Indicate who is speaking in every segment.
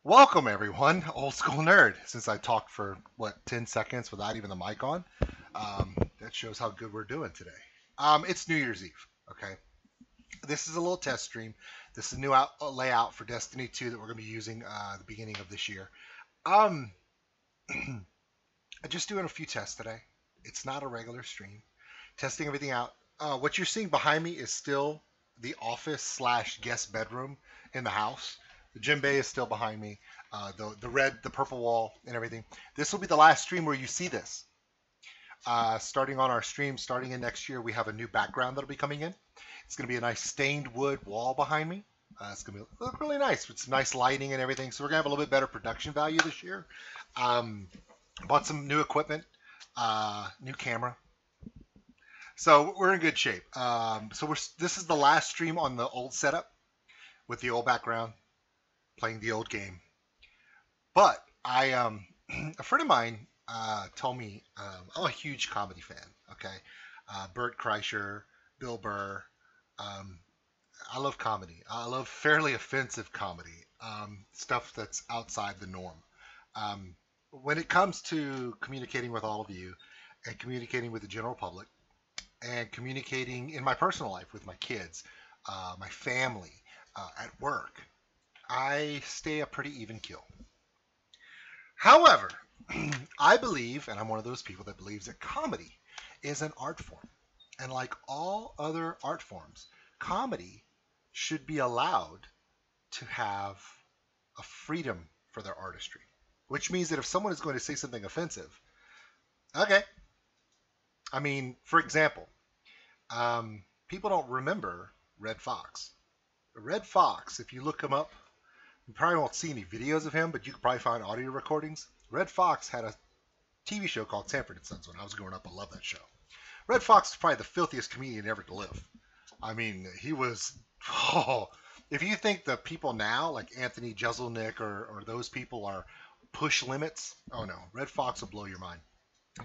Speaker 1: Welcome, everyone, old school nerd. Since I talked for, 10 seconds without even the mic on, that shows how good we're doing today. It's New Year's Eve, okay? This is a little test stream. This is a new layout for Destiny 2 that we're going to be using at the beginning of this year. Um, I'm just doing a few tests today. It's not a regular stream. Testing everything out. What you're seeing behind me is still the office slash guest bedroom in the house. The gym bay is still behind me. The purple wall, and everything. This will be the last stream where you see this. Starting on our stream, starting in next year, we have a new background that'll be coming in. It's going to be a nice stained wood wall behind me. It's going to look really nice with some nice lighting and everything. So we're going to have a little bit better production value this year. Bought some new equipment, new camera. So we're in good shape. This is the last stream on the old setup with the old background, playing the old game. But a friend of mine told me I'm a huge comedy fan. Okay, Bert Kreischer, Bill Burr. I love comedy. I love fairly offensive comedy, stuff that's outside the norm. When it comes to communicating with all of you and communicating with the general public and communicating in my personal life with my kids, my family, at work, I stay a pretty even keel. However, I believe, and I'm one of those people that believes that comedy is an art form. And like all other art forms, comedy should be allowed to have a freedom for their artistry. Which means that if someone is going to say something offensive, okay. I mean, for example, people don't remember Red Fox. Red Fox, if you look him up, you probably won't see any videos of him, but you could probably find audio recordings. Red Fox had a TV show called Sanford and Sons when I was growing up. I love that show. Red Fox is probably the filthiest comedian ever to live. I mean, he was. Oh, if you think the people now, like Anthony Jeselnik or those people, are push limits, oh no, Red Fox will blow your mind.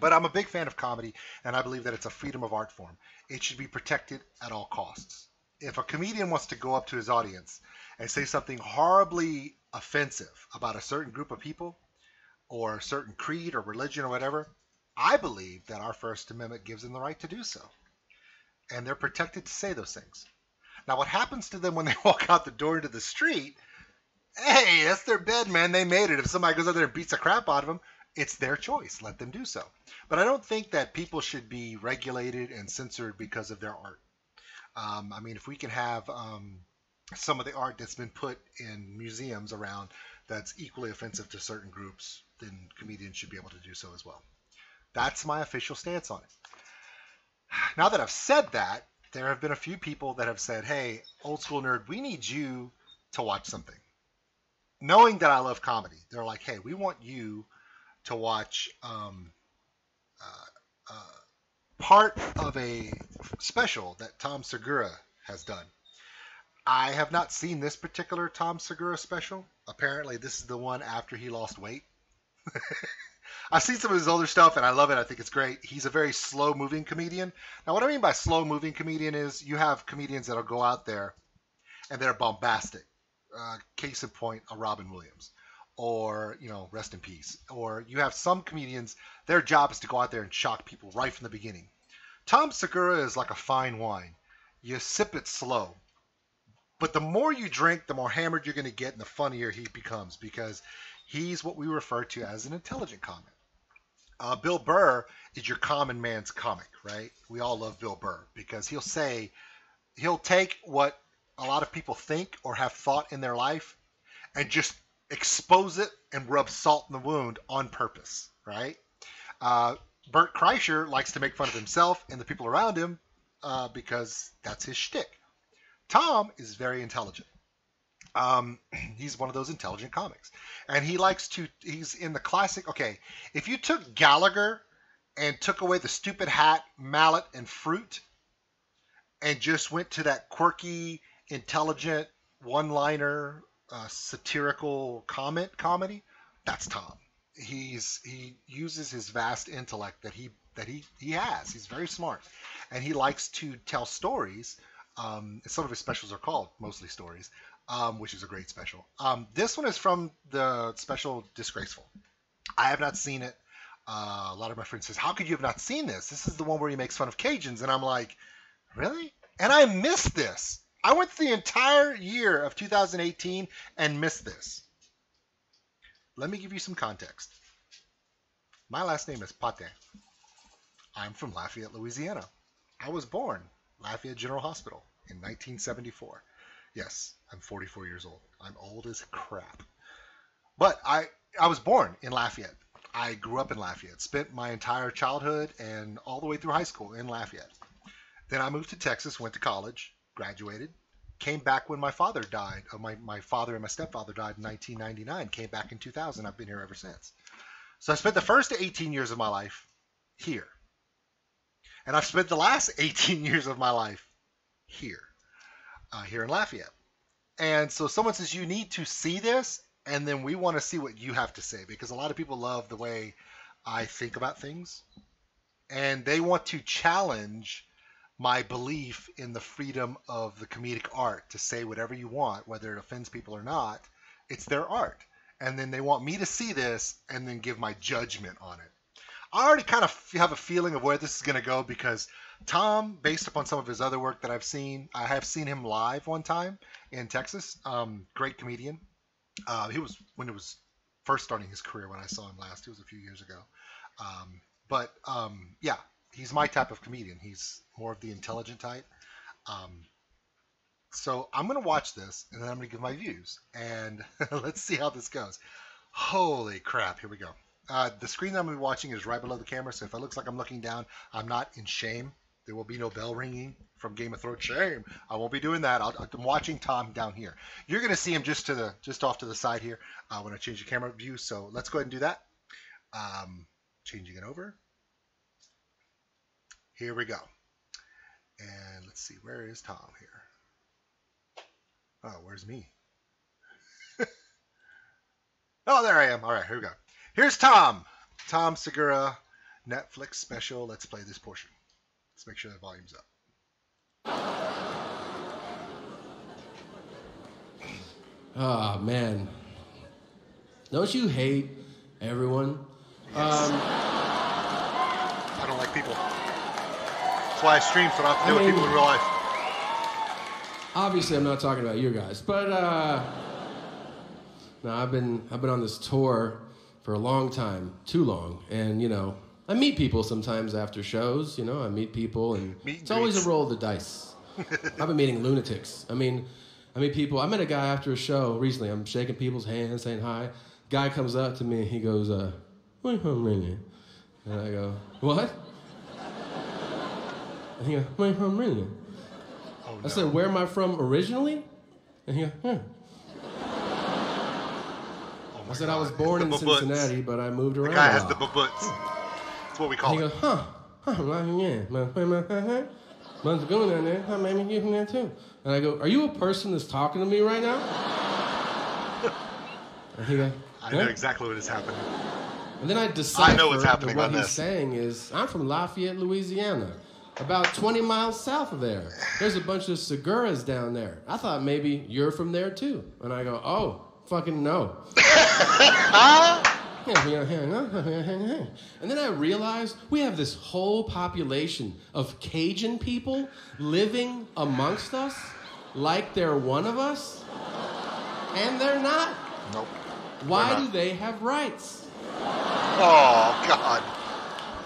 Speaker 1: But I'm a big fan of comedy, and I believe that it's a freedom of art form. It should be protected at all costs. If a comedian wants to go up to his audience and say something horribly offensive about a certain group of people or a certain creed or religion or whatever, I believe that our First Amendment gives them the right to do so. And they're protected to say those things. Now, what happens to them when they walk out the door into the street? Hey, that's their bed, man. They made it. If somebody goes out there and beats the crap out of them, it's their choice. Let them do so. But I don't think that people should be regulated and censored because of their art. I mean, if we can have some of the art that's been put in museums around that's equally offensive to certain groups, then comedians should be able to do so as well. That's my official stance on it. Now that I've said that, there have been a few people that have said, hey, old school nerd, we need you to watch something. Knowing that I love comedy, they're like, hey, we want you to watch part of a special that Tom Segura has done. I have not seen this particular Tom Segura special. Apparently, this is the one after he lost weight. I've seen some of his older stuff, and I love it. I think it's great. He's a very slow-moving comedian. Now, what I mean by slow-moving comedian is you have comedians that'll go out there, and they're bombastic. Case in point, a Robin Williams. Or, rest in peace. Or you have some comedians, their job is to go out there and shock people right from the beginning. Tom Segura is like a fine wine. You sip it slow. But the more you drink, the more hammered you're going to get and the funnier he becomes because he's what we refer to as an intelligent comic. Bill Burr is your common man's comic, right? We all love Bill Burr because he'll take what a lot of people think or have thought in their life and just expose it and rub salt in the wound on purpose, right? Bert Kreischer likes to make fun of himself and the people around him because that's his shtick. Tom is very intelligent. He's one of those intelligent comics. And he's in the classic, okay, if you took Gallagher and took away the stupid hat, mallet, and fruit and just went to that quirky, intelligent, one-liner, satirical comedy, that's Tom. He uses his vast intellect that he has. He's very smart, and he likes to tell stories. Some of his specials are called mostly stories which is a great special. This one is from the special Disgraceful. I have not seen it. A lot of my friends says, "How could you have not seen this? This is the one where he makes fun of Cajuns," and I'm like, "Really?" And I missed this. I went the entire year of 2018 and missed this. Let me give you some context. My last name is Pate. I'm from Lafayette, Louisiana. I was born Lafayette General Hospital in 1974. Yes, I'm 44 years old. I'm old as crap. But I was born in Lafayette. I grew up in Lafayette, spent my entire childhood and all the way through high school in Lafayette. Then I moved to Texas, went to college, graduated, came back when my father died. My father and my stepfather died in 1999, came back in 2000. I've been here ever since. So I spent the first 18 years of my life here. And I've spent the last 18 years of my life here in Lafayette. And so someone says, you need to see this, and then we want to see what you have to say, because a lot of people love the way I think about things, and they want to challenge my belief in the freedom of the comedic art to say whatever you want, whether it offends people or not. It's their art. And then they want me to see this and then give my judgment on it. I already kind of have a feeling of where this is going to go, because Tom, based upon some of his other work that I've seen, I have seen him live one time in Texas. Great comedian. He was when it was first starting his career when I saw him last. It was a few years ago. Yeah, he's my type of comedian. He's more of the intelligent type. So I'm going to watch this, and then I'm going to give my views. And let's see how this goes. Holy crap, here we go. The screen that I'm going to be watching is right below the camera, so if it looks like I'm looking down, I'm not in shame. There will be no bell ringing from Game of Thrones. Shame. I won't be doing that. I'm watching Tom down here. You're going to see him just off to the side here when I change the camera view, so let's go ahead and do that. Changing it over. Here we go. And let's see, where is Tom here? Oh, where's me? Oh, there I am. All right, here we go. Here's Tom. Tom Segura, Netflix special. Let's play this portion. Let's make sure the volume's up.
Speaker 2: Oh, man. Don't you hate everyone?
Speaker 1: Yes. I don't like people. That's why I stream, so I don't have to deal with people in real life.
Speaker 2: Obviously, I'm not talking about you guys, but no, I've been on this tour for a long time, too long, and I meet people sometimes after shows. I meet people, and it's always a roll of the dice. I've been meeting lunatics. I meet people. I met a guy after a show recently. I'm shaking people's hands, saying hi. Guy comes up to me, and he goes, "Where you from, really?" And I go, "What?" And he goes, "Where you from, really?"
Speaker 1: Oh, no.
Speaker 2: I said, "Where am I from originally?" And he goes, "Yeah." I said, I was born in Cincinnati, but I moved around.
Speaker 1: The guy has the babuts. That's what we call it.
Speaker 2: He goes, "Huh, yeah, but going down there, maybe you from there too." And I go, "Are you a person that's talking to me right now?" And he goes,
Speaker 1: I know exactly what is happening.
Speaker 2: And then I decipher
Speaker 1: I know what's happening
Speaker 2: what
Speaker 1: on
Speaker 2: he's
Speaker 1: this.
Speaker 2: saying is, I'm from Lafayette, Louisiana, about 20 miles south of there. There's a bunch of Seguras down there. I thought maybe you're from there too. And I go, "Oh, fucking no." And then I realized we have this whole population of Cajun people living amongst us like they're one of us, and they're not.
Speaker 1: Nope.
Speaker 2: Why do they have rights?
Speaker 1: Oh, God.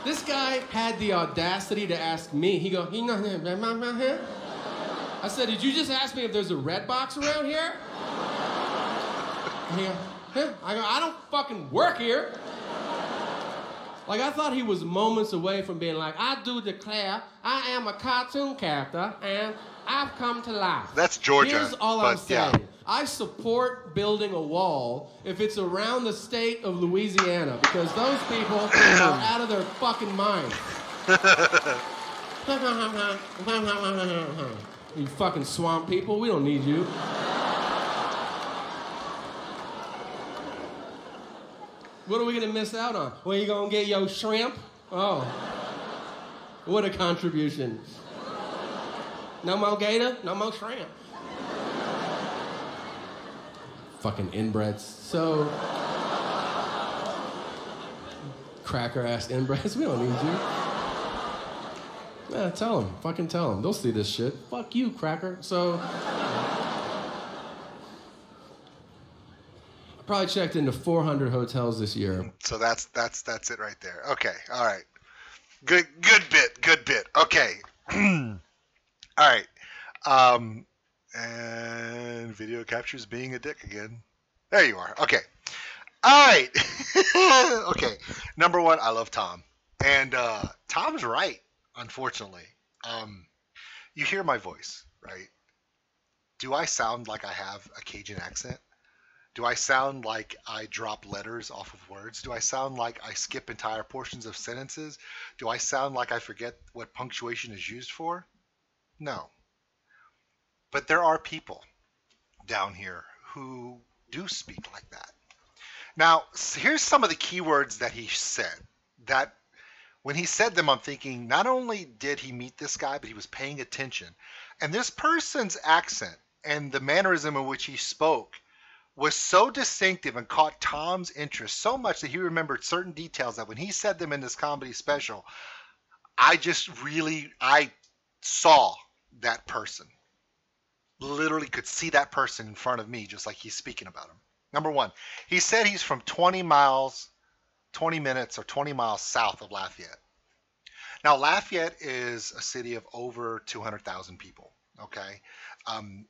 Speaker 2: This guy had the audacity to ask me. He goes, I said, "Did you just ask me if there's a red box around here?" And he goes, "Huh?" I go, "I don't fucking work here." Like, I thought he was moments away from being like, "I do declare I am a cartoon character and I've come to life."
Speaker 1: That's Georgia.
Speaker 2: Here's all I'm saying.
Speaker 1: Yeah.
Speaker 2: I support building a wall if it's around the state of Louisiana, because those people are out of their fucking minds. You fucking swamp people, we don't need you. What are we gonna miss out on? Where you gonna get your shrimp? Oh, what a contribution. No more gator, no more shrimp. fucking inbreds. So, cracker-ass inbreds, we don't need you. Yeah, tell them. Fucking tell them. They'll see this shit. Fuck you, cracker. So, I probably checked into 400 hotels this year.
Speaker 1: So that's it right there. Okay, all right. Good bit. Okay. All right. And video captures being a dick again. There you are. Okay. All right. Okay. Number one, I love Tom. And Tom's right, unfortunately. You hear my voice, right? Do I sound like I have a Cajun accent? Do I sound like I drop letters off of words? Do I sound like I skip entire portions of sentences? Do I sound like I forget what punctuation is used for? No. But there are people down here who do speak like that. Now, here's some of the key words that he said that when he said them, I'm thinking not only did he meet this guy, but he was paying attention. And this person's accent and the mannerism in which he spoke was so distinctive and caught Tom's interest so much that he remembered certain details that when he said them in this comedy special, I saw that person. Literally could see that person in front of me just like he's speaking about him. Number one, he said he's from 20 minutes or 20 miles south of Lafayette. Now, Lafayette is a city of over 200,000 people, okay?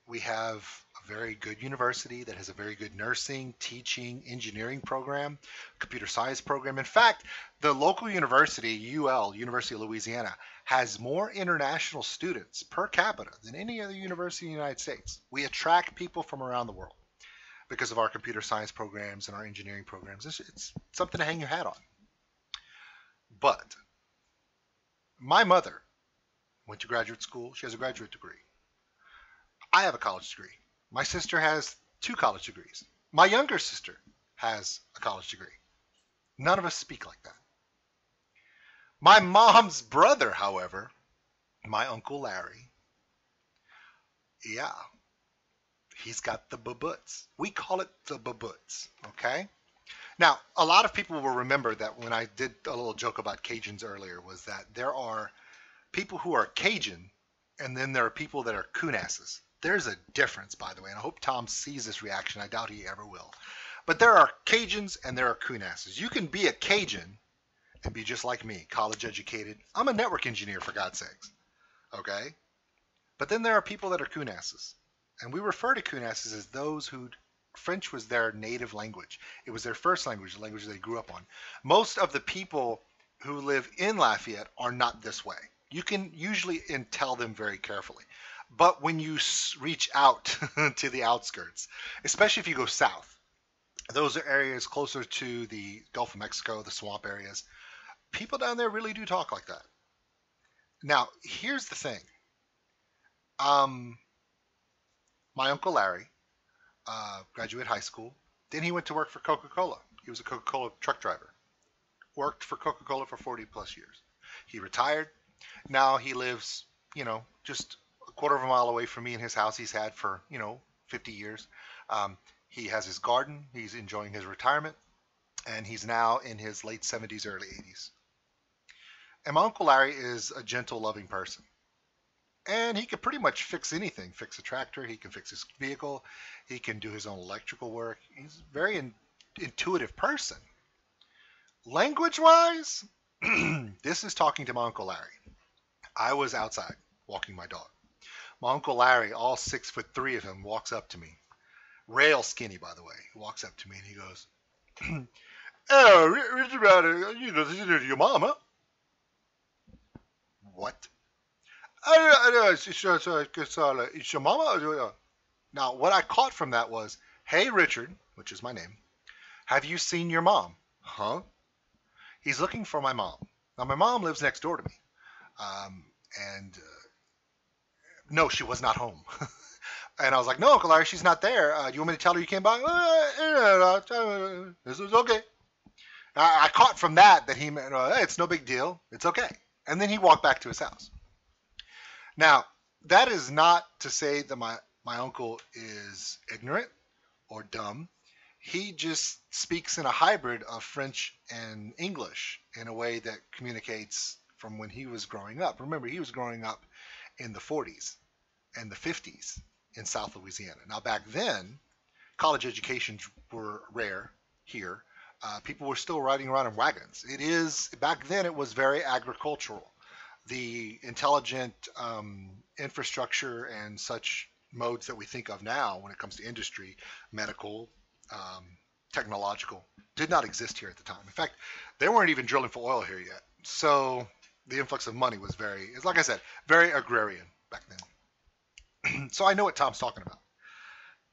Speaker 1: We have a very good university that has a very good nursing, teaching, engineering program, computer science program. In fact, the local university, UL, University of Louisiana, has more international students per capita than any other university in the United States. We attract people from around the world because of our computer science programs and our engineering programs. It's something to hang your hat on. But my mother went to graduate school. She has a graduate degree. I have a college degree. My sister has 2 college degrees. My younger sister has a college degree. None of us speak like that. My mom's brother, however, my Uncle Larry, yeah, he's got the babuts. We call it the babuts, okay? Now, a lot of people will remember that when I did a little joke about Cajuns earlier was that there are people who are Cajun and then there are people that are coonasses. There's a difference, by the way, and I hope Tom sees this reaction. I doubt he ever will. But there are Cajuns and there are coonasses. You can be a Cajun and be just like me, college educated. I'm a network engineer, for God's sakes, okay? But then there are people that are coonasses. And we refer to coonasses as those who French was their native language. It was their first language, the language they grew up on. Most of the people who live in Lafayette are not this way. You can usually tell them very carefully. But when you reach out to the outskirts, especially if you go south, those are areas closer to the Gulf of Mexico, the swamp areas, people down there really do talk like that. Now, here's the thing. My Uncle Larry, graduated high school. Then he went to work for Coca-Cola. He was a Coca-Cola truck driver. Worked for Coca-Cola for 40 plus years. He retired. Now he lives, just a quarter of a mile away from me in his house he's had for, 50 years. He has his garden. He's enjoying his retirement. And he's now in his late 70s, early 80s. And my Uncle Larry is a gentle, loving person. And he can pretty much fix anything. Fix a tractor. He can fix his vehicle. He can do his own electrical work. He's a very intuitive person. Language-wise, this is talking to my Uncle Larry. I was outside walking my dog. My Uncle Larry, all 6'3" of him, walks up to me. Rail skinny, by the way. He walks up to me and he goes, "Oh, this is your mama." What? It's your mama? Now, what I caught from that was, "Hey, Richard," which is my name, "have you seen your mom?" Huh? He's looking for my mom. Now, my mom lives next door to me. No, she was not home. And I was like, "No, Uncle Larry, she's not there. Do you want me to tell her you came by?" This is okay. I caught from that he meant, "Hey, it's no big deal. It's okay." And then he walked back to his house. Now, that is not to say that my uncle is ignorant or dumb. He just speaks in a hybrid of French and English in a way that communicates from when he was growing up. Remember, he was growing up in the 40s and the 50s in South Louisiana. Now, back then, college educations were rare here. People were still riding around in wagons. It is back then. It was very agricultural. The intelligent infrastructure and such modes that we think of now when it comes to industry, medical, um, technological, did not exist here at the time. In fact, they weren't even drilling for oil here yet. So the influx of money was very, like I said, very agrarian back then. So I know what Tom's talking about.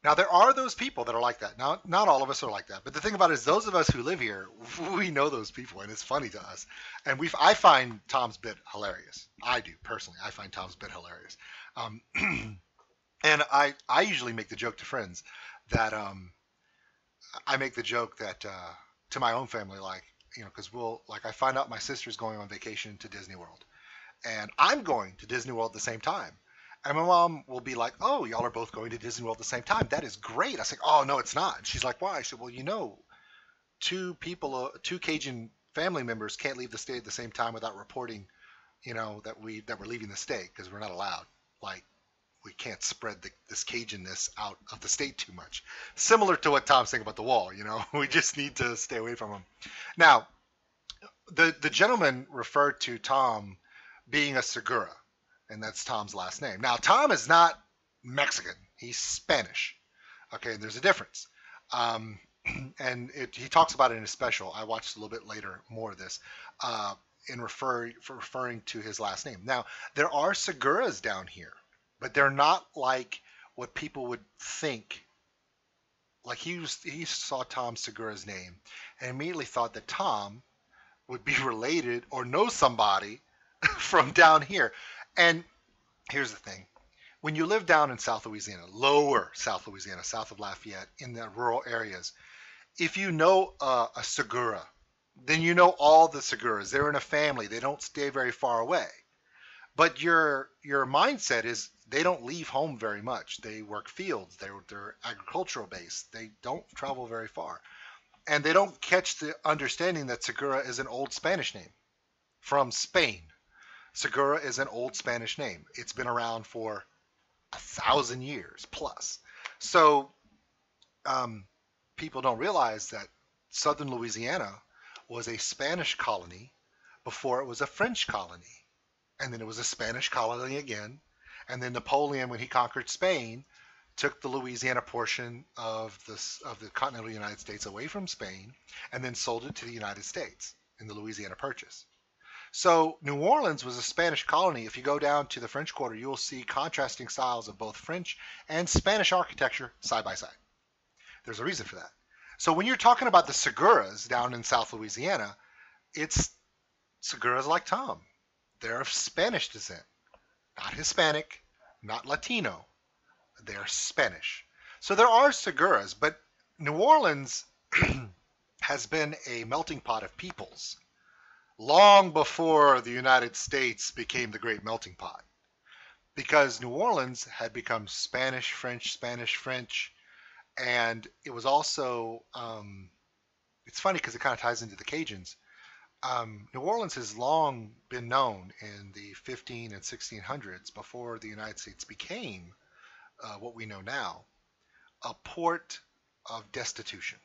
Speaker 1: Now there are those people that are like that. Now, not all of us are like that, but the thing about it is, those of us who live here, we know those people, and it's funny to us. And I find Tom's bit hilarious. I do personally. I find Tom's bit hilarious. Um, and I usually make the joke to friends that I make the joke that to my own family, like, because I find out my sister's going on vacation to Disney World, and I'm going to Disney World at the same time. And my mom will be like, "Oh, y'all are both going to Disney World at the same time. That is great." I say, "Oh, no, it's not." And she's like, "Why?" I said, "Well, two Cajun family members can't leave the state at the same time without reporting, that we're leaving the state, because we're not allowed. Like, we can't spread this Cajunness out of the state too much." Similar to what Tom's saying about the wall. We just need to stay away from them. Now, the gentleman referred to Tom being a Segura, and that's Tom's last name. Now, Tom is not Mexican. He's Spanish. Okay, there's a difference. And he talks about it in his special. I watched a little bit later more of this in referring to his last name. Now, there are Seguras down here, but they're not like what people would think. Like he saw Tom Segura's name and immediately thought that Tom would be related or know somebody from down here. And here's the thing. When you live down in South Louisiana, lower South Louisiana, south of Lafayette, in the rural areas, if you know a Segura, then you know all the Seguras. They're in a family. They don't stay very far away. But your mindset is they don't leave home very much. They work fields. They're agricultural based. They don't travel very far. And they don't catch the understanding that Segura is an old Spanish name from Spain. Segura is an old Spanish name. It's been around for 1,000 years plus. So people don't realize that southern Louisiana was a Spanish colony before it was a French colony. And then it was a Spanish colony again. And then Napoleon, when he conquered Spain, took the Louisiana portion of the continental United States away from Spain and then sold it to the United States in the Louisiana Purchase. So New Orleans was a Spanish colony. If you go down to the French Quarter, you will see contrasting styles of both French and Spanish architecture side by side. There's a reason for that. So when you're talking about the Seguras down in South Louisiana, it's Seguras like Tom. They're of Spanish descent, not Hispanic, not Latino. They're Spanish. So there are Seguras, but New Orleans has been a melting pot of peoples long before the United States became the great melting pot, because New Orleans had become Spanish, French, and it was also, it's funny because it kind of ties into the Cajuns. New Orleans has long been known in the 15 and 1600s, before the United States became what we know now, a port of destitution.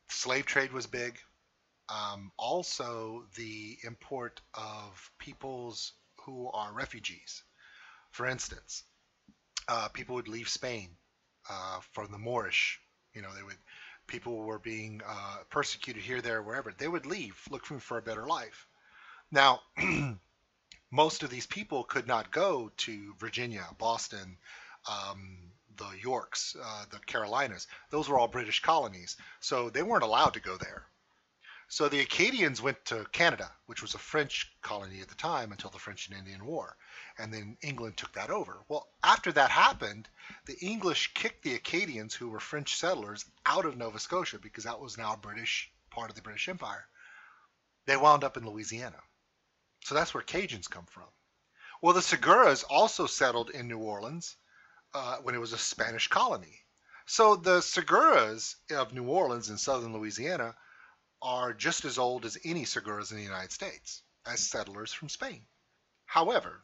Speaker 1: Slave trade was big. Also, the import of peoples who are refugees. For instance, people would leave Spain from the Moorish. People were being persecuted here, there, wherever. They would leave, looking for a better life. Now, most of these people could not go to Virginia, Boston, the Yorks, the Carolinas. Those were all British colonies, so they weren't allowed to go there. So the Acadians went to Canada, which was a French colony at the time until the French and Indian War. And then England took that over. Well, after that happened, the English kicked the Acadians, who were French settlers, out of Nova Scotia because that was now a British part of the British Empire. They wound up in Louisiana. So that's where Cajuns come from. Well, the Seguras also settled in New Orleans when it was a Spanish colony. So the Seguras of New Orleans and southern Louisiana are just as old as any Seguras in the United States as settlers from Spain. However,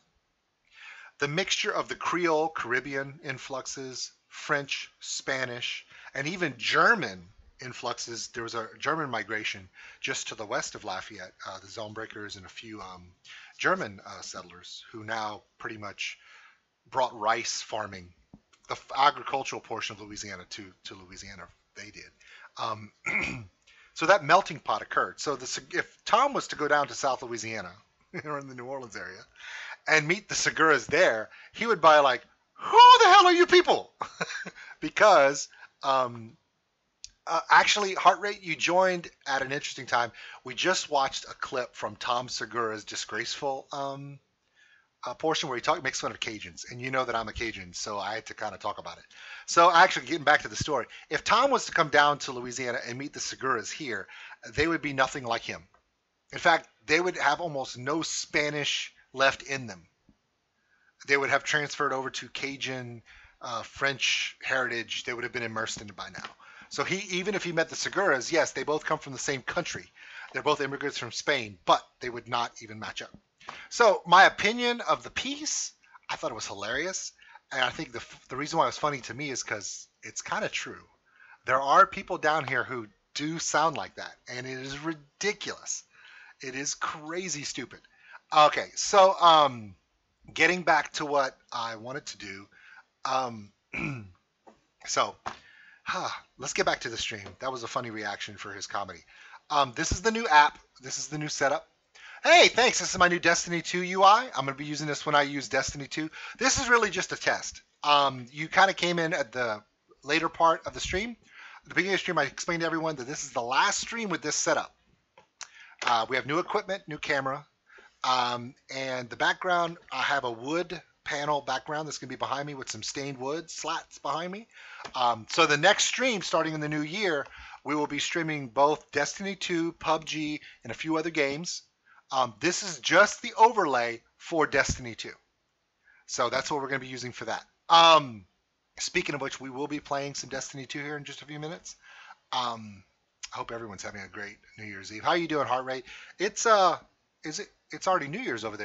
Speaker 1: the mixture of the Creole Caribbean influxes, French, Spanish, and even German influxes. There was a German migration just to the west of Lafayette, the Zonebreakers and a few German settlers who now pretty much brought rice farming, the agricultural portion of Louisiana to Louisiana. They did. Um, so that melting pot occurred. So if Tom was to go down to South Louisiana or in the New Orleans area and meet the Seguras there, he would buy like, who the hell are you people? Because actually, Heart Rate, you joined at an interesting time. We just watched a clip from Tom Segura's disgraceful portion where he makes fun of Cajuns, and you know that I'm a Cajun, so I had to kind of talk about it. So actually, getting back to the story, if Tom was to come down to Louisiana and meet the Seguras here, they would be nothing like him. In fact, they would have almost no Spanish left in them. They would have transferred over to Cajun, French heritage. They would have been immersed in it by now. So even if he met the Seguras, yes, they both come from the same country. They're both immigrants from Spain, but they would not even match up. So my opinion of the piece, I thought it was hilarious. And I think the reason why it was funny to me is because it's kind of true. There are people down here who do sound like that, and it is ridiculous. It is crazy stupid. Okay, so getting back to what I wanted to do. So let's get back to the stream. That was a funny reaction for his comedy. This is the new app. This is the new setup. Hey, thanks. This is my new Destiny 2 UI. I'm going to be using this when I use Destiny 2. This is really just a test. You kind of came in at the later part of the stream. At the beginning of the stream, I explained to everyone that this is the last stream with this setup. We have new equipment, new camera, and the background, I have a wood panel background that's going to be behind me with some stained wood slats behind me. So the next stream, starting in the new year, we will be streaming both Destiny 2, PUBG, and a few other games. This is just the overlay for Destiny 2. So that's what we're going to be using for that. Speaking of which, we will be playing some Destiny 2 here in just a few minutes. I hope everyone's having a great New Year's Eve. How are you doing, Heart Rate? It's already New Year's over there.